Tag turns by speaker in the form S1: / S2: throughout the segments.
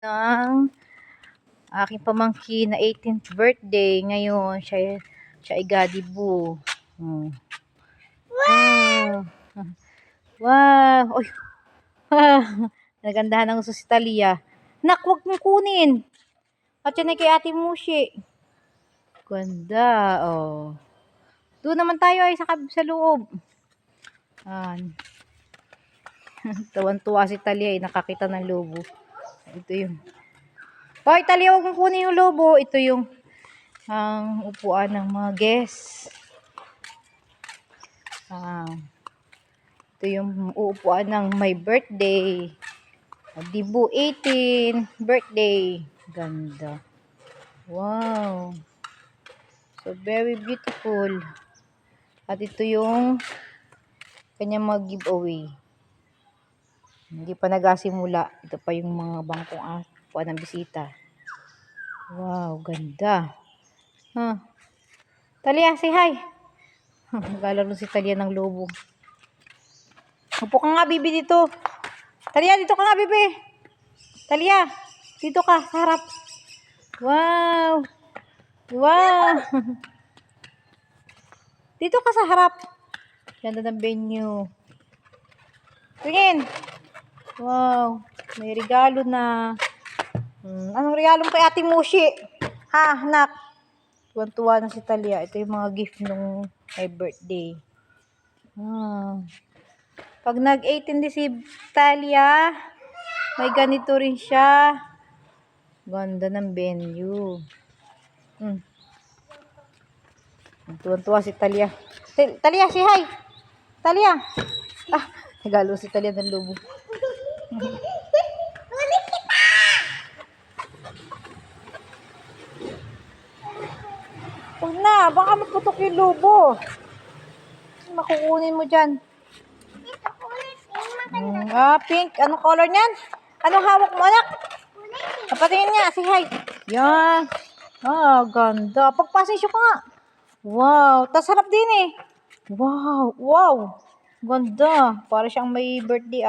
S1: ng aking pamangkin na 18th birthday. Ngayon, siya ay gadibo. Wow! Wow! Uy! Nagandahan ng uso si Talia. Nak, huwag mong kunin. At yan ay kay Ate Mushi. Ganda, oh. Doon naman tayo ay sa loob. Tawan-tuwa si Talia ay nakakita ng lobo. Ito yung Hoy, Talia, huwag mong kunin yung lobo. Ito yung ang upuan ng mga guests. Ito yung upuan ng my birthday. Dibu 18 birthday. Ganda. Wow. So very beautiful. At ito yung kanyang mga giveaway. Hindi pa nagasimula. Ito pa yung mga bangkong upuan ng bisita. Wow, ganda. Talia, say hi. Naglalaro si Talia ng lobo. Upo ka nga, bibi, dito. Talia, dito ka nga, bibi. Talia, dito ka, sa harap. Wow. Wow. Dito ka sa harap. Ganda ng venue. Tingin. Wow. May regalo na. Anong regalo kay Ate Mushi? Ha, anak? Tuwan-tuwa na si Talia. Ito yung mga gift nung my birthday. Pag nag-18 si Talia, may ganito rin siya. Ganda ng venue. Tuwan-tuwa si Talia. Talia, say hi. Talia. Nagalo si Talia ng lobo.
S2: Huli kita!
S1: Huwag na, baka maputok yung lobo. Makukunin mo dyan.
S2: Ito, ulit. Maganda.
S1: Pink. Anong color niyan? Anong hawak mo, anak? Patingin nga, say hi. Yan. Ganda. Pagpasensyo ka nga. Wow. Tas harap din eh. Wow. Wow. Ganda. Para siyang may birthday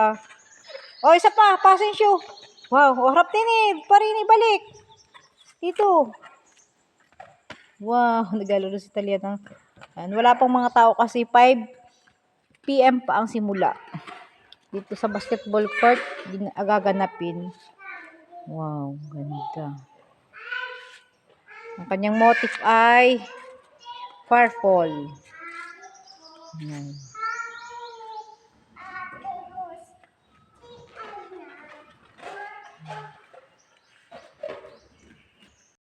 S1: isa pa. Pasensyo. Wow. Harap din eh. Parin ibalik. Dito. Wow. Nagalaro si Talia ng... Wala pang mga tao kasi 5 PM pa ang simula. Dito sa basketball court, agaganapin. Wow, ganda. Ang kanyang motif ay purple.